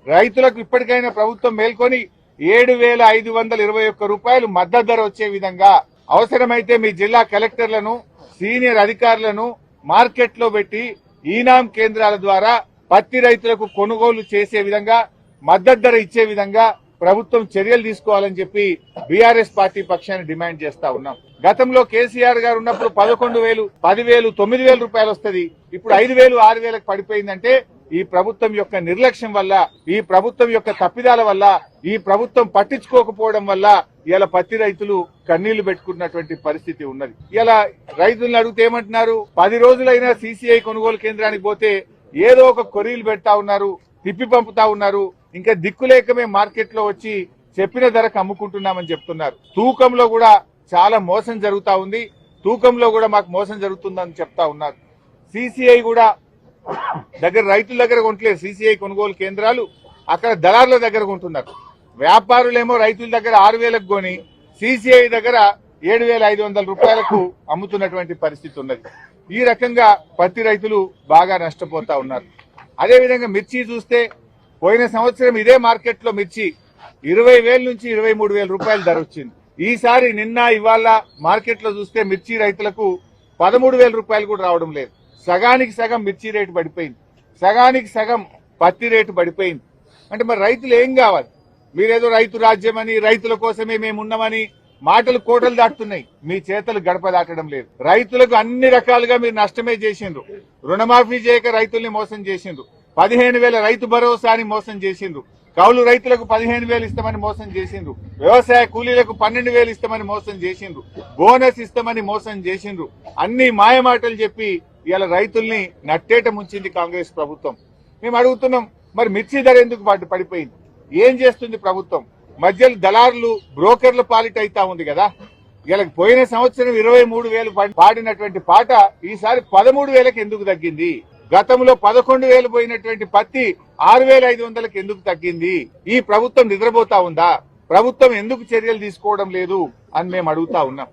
రైతులకు ఇప్పటికైనా ప్రభుత్వం మేల్కొని 7,521 రూపాయలు మద్దతు ధర వచ్చే విధంగా అవసరమైతే మీ జిల్లా కలెక్టర్లను సీనియర్ అధికారులను మార్కెట్ లో పెట్టి ఈనాం కేంద్రాల ద్వారా పత్తి రైతులకు కొనుగోలు చేసే విధంగా మద్దతు ధర ఇచ్చే విధంగా ప్రభుత్వం చర్యలు తీసుకోవాలని చెప్పి బీఆర్ఎస్ పార్టీ పక్షాన్ని డిమాండ్ చేస్తా ఉన్నాం. గతంలో కేసీఆర్ గారు ఉన్నప్పుడు 11,000, 10,000, 9,000 రూపాయలు వస్తుంది. ఇప్పుడు 5,000, 6,000కు పడిపోయిందంటే ఈ ప్రభుత్వం యొక్క నిర్లక్ష్యం వల్ల, ఈ ప్రభుత్వం యొక్క తప్పిదాల వల్ల, ఈ ప్రభుత్వం పట్టించుకోకపోవడం వల్ల ఇలా పత్తి రైతులు కన్నీళ్లు పెట్టుకున్నటువంటి పరిస్థితి ఉన్నది. ఇలా రైతులను అడిగితే ఏమంటున్నారు, 10 రోజులైనా సీసీఐ కొనుగోలు కేంద్రానికి పోతే ఏదో ఒక కొరీలు పెడతా ఉన్నారు, తిప్పి పంపుతా ఉన్నారు. ఇంకా దిక్కులేకమే మార్కెట్ లో వచ్చి చెప్పిన ధరకు అమ్ముకుంటున్నామని చెప్తున్నారు. తూకంలో కూడా చాలా మోసం జరుగుతా ఉంది. తూకంలో కూడా మాకు మోసం జరుగుతుందని చెప్తా ఉన్నారు. సీసీఐ కూడా రైతుల దగ్గర కొంటలేదు. సీసీఐ కొనుగోలు కేంద్రాలు అక్కడ దళారుల దగ్గర కొంటున్నారు. వ్యాపారులేమో రైతుల దగ్గర 6,000కు కొని సీసీఐ దగ్గర 7,500 రూపాయలకు అమ్ముతున్నటువంటి పరిస్థితి ఉన్నది. ఈ రకంగా పత్తి రైతులు బాగా నష్టపోతా ఉన్నారు. అదేవిధంగా మిర్చి చూస్తే పోయిన సంవత్సరం ఇదే మార్కెట్ లో మిర్చి 20,000 నుంచి 23,000 రూపాయలు ధర వచ్చింది. ఈసారి నిన్న ఇవాళ మార్కెట్ లో చూస్తే మిర్చి రైతులకు 13,000 రూపాయలు కూడా రావడం లేదు. సగానికి సగం మిర్చి రేటు పడిపోయింది, సగానికి సగం పత్తి రేటు పడిపోయింది. అంటే మరి రైతులు ఏం కావాలి? మీరేదో రైతు రాజ్యం అని, రైతుల కోసమే మేమున్నామని మాటలు కోటలు దాటుతున్నాయి, మీ చేతలు గడప దాటడం లేదు. రైతులకు అన్ని రకాలుగా మీరు నష్టమే చేసిండ్రు. రుణమాఫీ చేయక రైతుల్ని మోసం చేసిండ్రు. 15,000 రైతు భరోసాని మోసం చేసిండ్రు. కౌలు రైతులకు 15,000 ఇస్తామని మోసం చేసిండ్రు. వ్యవసాయ కూలీలకు 12,000 ఇస్తామని మోసం చేసిండ్రు. బోనస్ ఇస్తామని మోసం చేసిండ్రు. అన్ని మాయమాటలు చెప్పి ఇలా రైతుల్ని నట్టేట ముంచింది కాంగ్రెస్ ప్రభుత్వం. మేము అడుగుతున్నాం, మరి మిర్చి ధర ఎందుకు పడిపోయింది? ఏం చేస్తుంది ప్రభుత్వం? మధ్యలో దళారులు, బ్రోకర్ల పాలిట అయితా ఉంది కదా. ఇలా పోయిన సంవత్సరం 23,000 పాడినటువంటి పాట ఈసారి 13,000కి ఎందుకు తగ్గింది? గతంలో 11,000 పోయినటువంటి పత్తి 6,500కి ఎందుకు తగ్గింది? ఈ ప్రభుత్వం నిద్రపోతా ఉందా? ప్రభుత్వం ఎందుకు చర్యలు తీసుకోవడం లేదు అని మేము అడుగుతా ఉన్నాం.